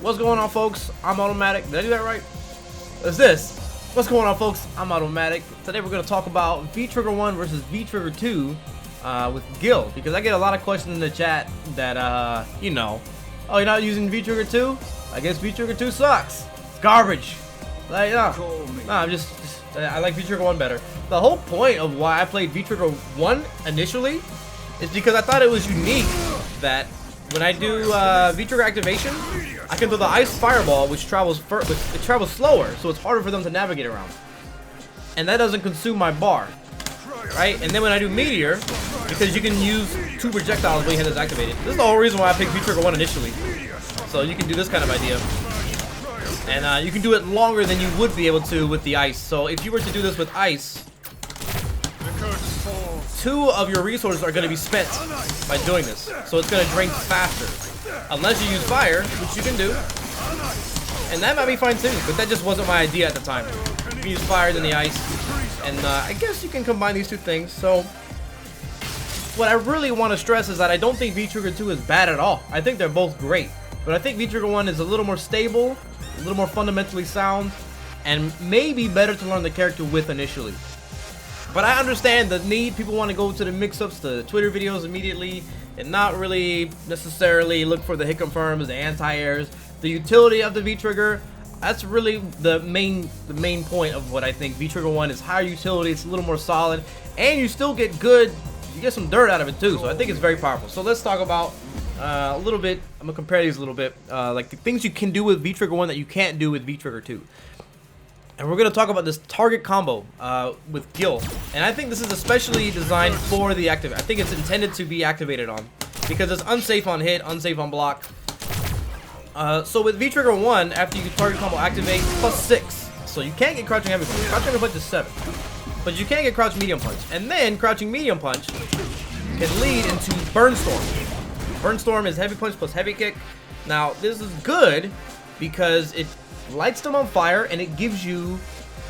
What's going on, folks? I'm AutoMattock. Did I do that right? What's this? What's going on, folks? I'm AutoMattock. Today we're going to talk about VT1 versus VT2 with Gill, because I get a lot of questions in the chat that, you know, oh, you're not using VT2? I guess VT2 sucks. It's garbage. Like, no, I'm just I like VT1 better. The whole point of why I played VT1 initially is because I thought it was unique that when I do VT activation, I can throw the ice fireball, which travels it travels slower, so it's harder for them to navigate around, and that doesn't consume my bar, right? And then when I do meteor, because you can use 2 projectiles when you have this activated. This is the whole reason why I picked VT1 initially, so you can do this kind of idea, and you can do it longer than you would be able to with the ice. So if you were to do this with ice, 2 of your resources are going to be spent by doing this, so it's going to drain faster, unless you use fire, which you can do, and that might be fine too, but that just wasn't my idea at the time. You can use fire than the ice, and I guess you can combine these 2 things. So what I really want to stress is that I don't think VT2 is bad at all. I think they're both great, but I think VT1 is a little more stable, a little more fundamentally sound, and maybe better to learn the character with initially. But I understand the need. People want to go to the mix-ups, the Twitter videos immediately, and not really necessarily look for the hit confirms, the anti-airs, the utility of the V-trigger. That's really the main point of what I think. VT1 is higher utility, it's a little more solid, and you still get good, you get some dirt out of it too, so I think it's very powerful. So let's talk about a little bit, I'm going to compare these a little bit, like the things you can do with VT1 that you can't do with VT2. And we're going to talk about this target combo with Gill. And I think this is especially designed for the active. I think it's intended to be activated on, because it's unsafe on hit, unsafe on block. So with VT1, after you target combo activate, +6. So you can't get crouching heavy punch. Crouching heavy punch is 7. But you can get crouching medium punch. And then crouching medium punch can lead into burn storm. Burn storm is heavy punch plus heavy kick. Now this is good because it lights them on fire, and it gives you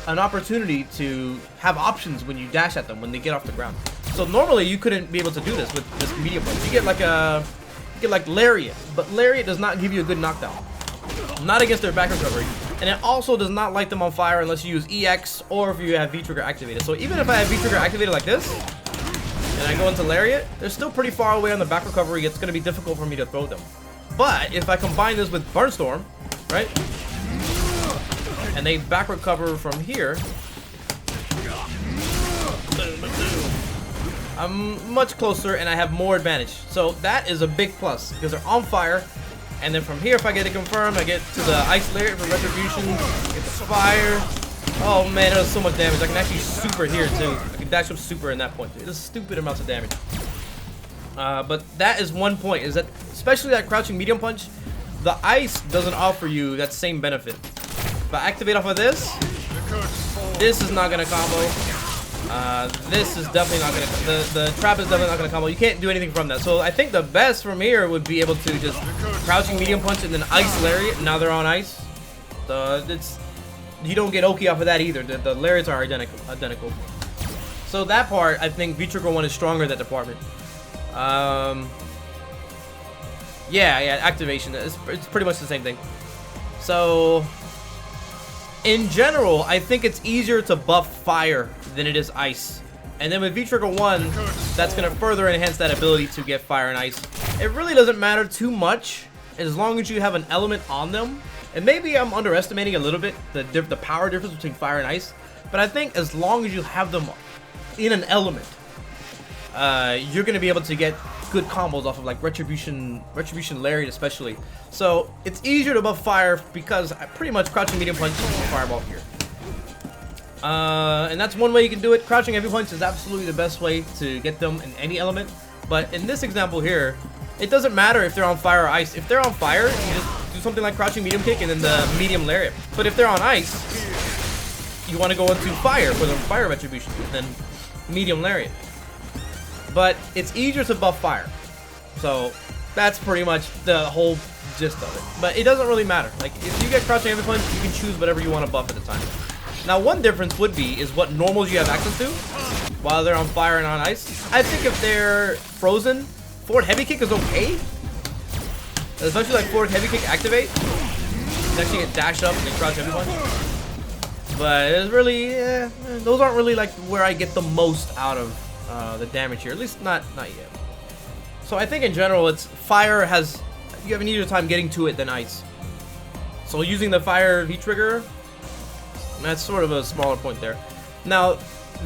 an opportunity to have options when you dash at them when they get off the ground. So normally you couldn't be able to do this with this medium punch. You get like Lariat, but Lariat does not give you a good knockdown, not against their back recovery, and it also does not light them on fire unless you use EX or if you have V-trigger activated. So even if I have V-trigger activated like this and I go into Lariat, they're still pretty far away on the back recovery. It's going to be difficult for me to throw them. But if I combine this with burn storm, right, and they back recover from here, I'm much closer and I have more advantage. So that is a big plus because they're on fire. And then from here, if I get it confirmed, I get to the ice layer for retribution, get the fire. Oh man, that does so much damage. I can actually super here too. I can dash up super in that point. It does stupid amounts of damage. But that is one point, is that especially that crouching medium punch, the ice doesn't offer you that same benefit. If I activate off of this is not gonna combo. This is definitely not gonna. The trap is definitely not gonna combo. You can't do anything from that. So I think the best from here would be able to just crouching medium punch and then ice lariat. Now they're on ice. You don't get Oki off of that either. The lariats are identical. So that part, I think VT1 is stronger in that department. Yeah, activation. It's pretty much the same thing. So in general, I think it's easier to buff fire than it is ice. And then with VT1, that's going to further enhance that ability to get fire and ice. It really doesn't matter too much as long as you have an element on them. And maybe I'm underestimating a little bit the power difference between fire and ice. But I think as long as you have them in an element, you're going to be able to get good combos off of like Retribution Lariat especially. So it's easier to buff fire because I pretty much crouching medium punch and fireball here. And that's one way you can do it. Crouching heavy punch is absolutely the best way to get them in any element. But in this example here, it doesn't matter if they're on fire or ice. If they're on fire, you just do something like crouching medium kick and then the medium lariat. But if they're on ice, you want to go into fire for the fire retribution and then medium lariat. But it's easier to buff fire. So that's pretty much the whole gist of it. But it doesn't really matter. Like if you get crouching heavy punch, you can choose whatever you want to buff at the time. Now one difference would be is what normals you have access to while they're on fire and on ice. I think if they're frozen, forward heavy kick is okay. Especially like forward heavy kick activate. You can actually get dash up and then crouch heavy punch. But it's really, those aren't really like where I get the most out of the damage here. At least not yet. So I think in general, it's fire has, you have an easier time getting to it than ice. So using the fire V trigger, that's sort of a smaller point there. Now,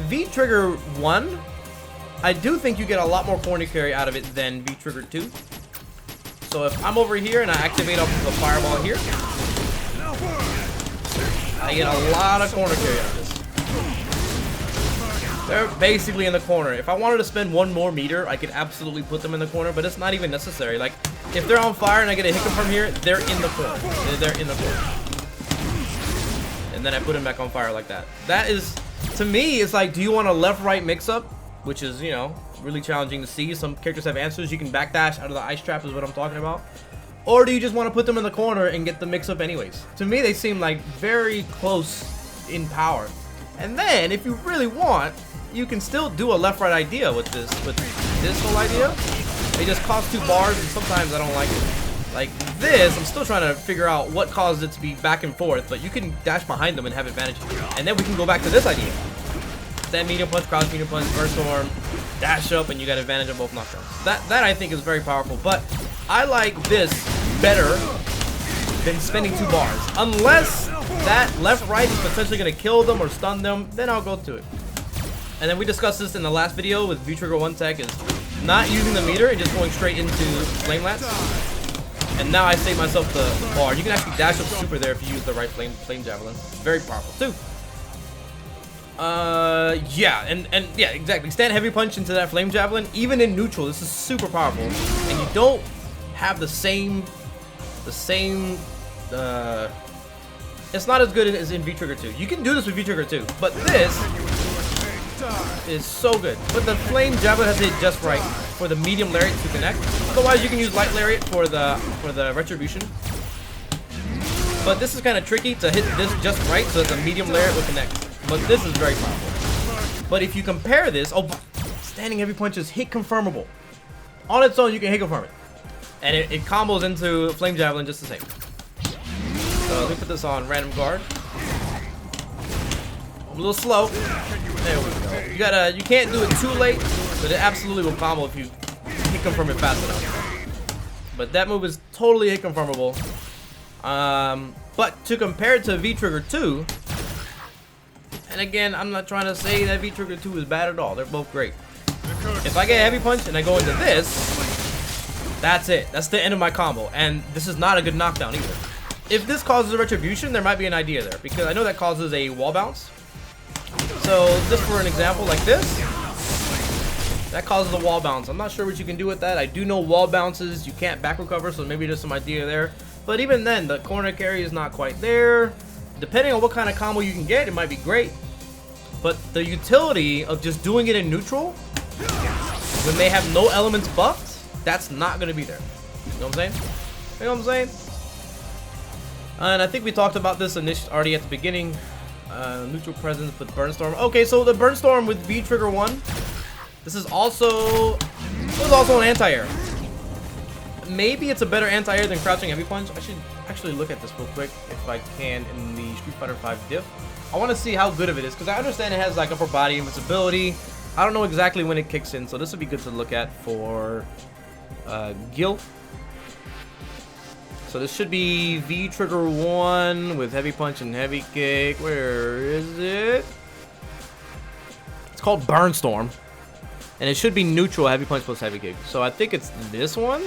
V trigger 1, I do think you get a lot more corner carry out of it than V trigger 2. So if I'm over here and I activate off of the fireball here, I get a lot of corner carry out of this. They're basically in the corner. If I wanted to spend one more meter, I could absolutely put them in the corner, but it's not even necessary. Like, if they're on fire and I get a hit from here, they're in the corner. They're in the corner. And then I put them back on fire like that. That is, to me, it's like, do you want a left-right mix-up? Which is, you know, really challenging to see. Some characters have answers. You can backdash out of the ice trap is what I'm talking about. Or do you just want to put them in the corner and get the mix-up anyways? To me, they seem like very close in power. And then, if you really want, you can still do a left-right idea with this whole idea. It just costs 2 bars, and sometimes I don't like it. Like this, I'm still trying to figure out what caused it to be back and forth, but you can dash behind them and have advantage. And then we can go back to this idea. Stand medium punch, crouch medium punch, burst storm, dash up, and you got advantage of both knockdowns. That I think is very powerful, but I like this better than spending 2 bars. Unless that left-right is potentially going to kill them or stun them, then I'll go to it. And then we discussed this in the last video with V-Trigger 1 tech is not using the meter and just going straight into Flame Lance. And now I save myself the bar. You can actually dash up super there if you use the right flame javelin. Very powerful too. Yeah, and yeah, exactly. Stand heavy punch into that flame javelin. Even in neutral, this is super powerful. And you don't have the same it's not as good as in V-Trigger 2. You can do this with V-Trigger 2, but this is so good. But the flame javelin has to hit just right for the medium lariat to connect. Otherwise, you can use light lariat for the retribution. But this is kind of tricky to hit this just right so that the medium lariat will connect. But this is very powerful. But if you compare this, oh, standing heavy punch is hit confirmable. On its own, you can hit confirm it. And it combos into flame javelin just the same. So let me put this on random guard. I'm a little slow. There we go. You can't do it too late, but it absolutely will combo if you hit confirm it fast enough. But that move is totally hit confirmable. But to compare it to V-Trigger 2, and again, I'm not trying to say that V-Trigger 2 is bad at all. They're both great. If I get a heavy punch and I go into this, that's it. That's the end of my combo. And this is not a good knockdown either. If this causes a retribution, there might be an idea there, because I know that causes a wall bounce. So just for an example like this, that causes a wall bounce. I'm not sure what you can do with that. I do know wall bounces, you can't back recover, so maybe there's some idea there. But even then, the corner carry is not quite there. Depending on what kind of combo you can get, it might be great. But the utility of just doing it in neutral, when they have no elements buffed, that's not going to be there. You know what I'm saying? You know what I'm saying? And I think we talked about this already at the beginning. Neutral presence with Burnstorm. Okay, so the Burnstorm with V-Trigger 1. This is also an anti-air. Maybe it's a better anti-air than crouching heavy punch. I should actually look at this real quick if I can in the Street Fighter V diff. I want to see how good of it is, because I understand it has like upper body invincibility. I don't know exactly when it kicks in, so this would be good to look at for Gill. So this should be V-Trigger 1 with heavy punch and heavy kick. Where is it? It's called Burnstorm. And it should be neutral heavy punch plus heavy kick. So I think it's this one.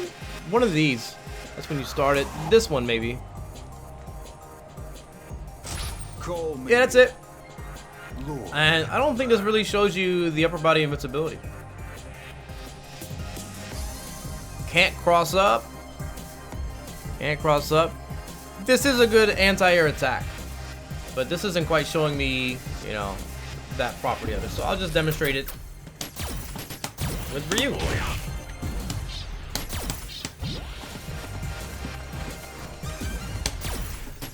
One of these. That's when you start it. This one maybe. Yeah, that's it. And I don't think this really shows you the upper body invincibility. Can't cross up. Can't cross up. This is a good anti-air attack. But this isn't quite showing me, you know, that property of it. So I'll just demonstrate it with Ryu.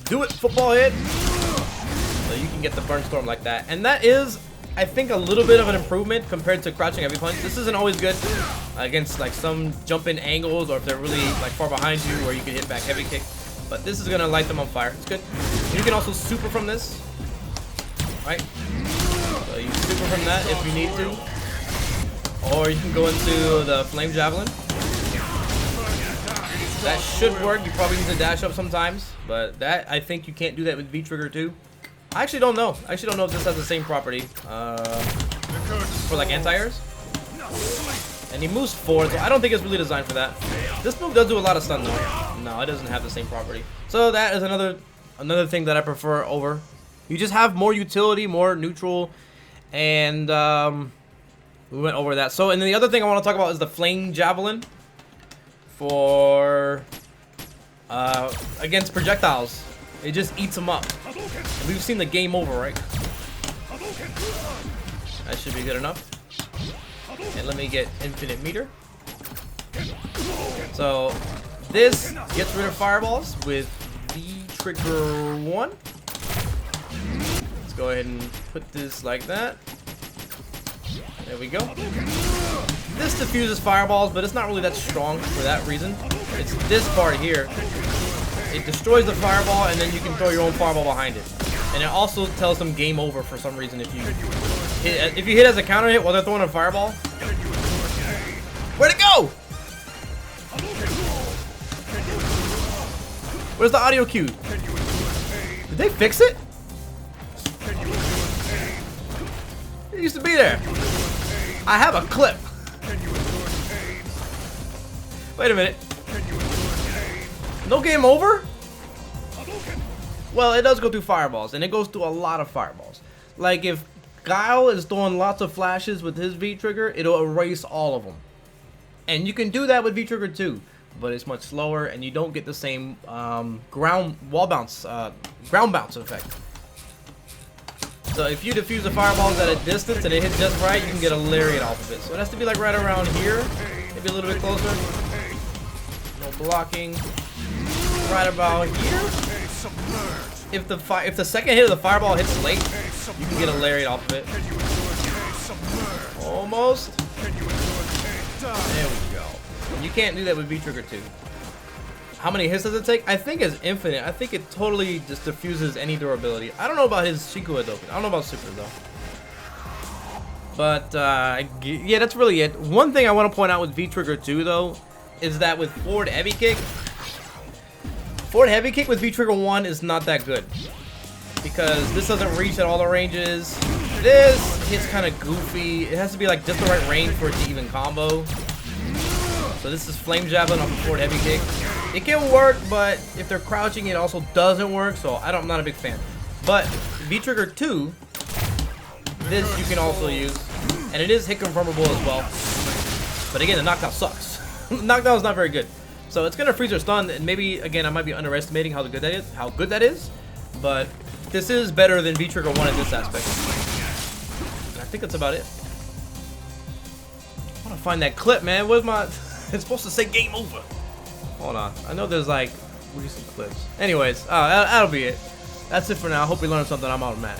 Do it, football hit. So you can get the Burnstorm like that. And that is I think a little bit of an improvement compared to crouching heavy punch. This isn't always good against like some jump in angles, or if they're really like far behind you where you can hit back heavy kick. But this is gonna light them on fire. It's good. You can also super from this, right? So you super from that if you need to, or you can go into the flame javelin. That should work. You probably need to dash up sometimes, but that, I think you can't do that with V Trigger 2. I actually don't know. I actually don't know if this has the same property for like anti-airs. And he moves forward, so I don't think it's really designed for that. This move does do a lot of stun though. No, it doesn't have the same property. So that is another thing that I prefer over. You just have more utility, more neutral, and we went over that. So, and then the other thing I want to talk about is the flame javelin for against projectiles. It just eats them up. And we've seen the game over, right? That should be good enough. And let me get infinite meter. So this gets rid of fireballs with VT1. Let's go ahead and put this like that. There we go. This diffuses fireballs, but it's not really that strong for that reason. It's this part here. It destroys the fireball, and then you can throw your own fireball behind it. And it also tells them game over for some reason if you hit as a counter hit while they're throwing a fireball. Where'd it go? Where's the audio cue? Did they fix it? It used to be there. I have a clip. Wait a minute. No game over? Well, it does go through fireballs, and it goes through a lot of fireballs. Like if Gill is throwing lots of flashes with his V-Trigger, it'll erase all of them. And you can do that with V-Trigger too, but it's much slower, and you don't get the same ground bounce effect. So if you defuse the fireballs at a distance and it hits just right, you can get a lariat off of it. So it has to be like right around here, maybe a little bit closer. No blocking. Right about here. If the second hit of the fireball hits late, you can get a lariat off of it. Almost. There we go. You can't do that with V-Trigger 2. How many hits does it take? I think it's infinite. I think it totally just diffuses any durability. I don't know about his Shiku Hadoken. I don't know about Super though. But yeah, that's really it. One thing I want to point out with V-Trigger 2 though is that with forward heavy kick with V-Trigger 1 is not that good, because this doesn't reach at all the ranges. This hits kind of goofy. It has to be like just the right range for it to even combo. So this is flame javelin off the forward heavy kick. It can work, but if they're crouching, it also doesn't work. So I'm not a big fan. But V-Trigger 2, this you can also use, and it is hit confirmable as well. But again, the knockdown sucks. Knockdown is not very good. So it's gonna freeze or stun, and maybe again I might be underestimating how good that is. But this is better than V-Trigger 1 in this aspect. And I think that's about it. I wanna find that clip, man. Where's my? It's supposed to say game over. Hold on. I know there's like recent clips. Anyways, that'll be it. That's it for now. I hope you learned something. I'm AutoMattock.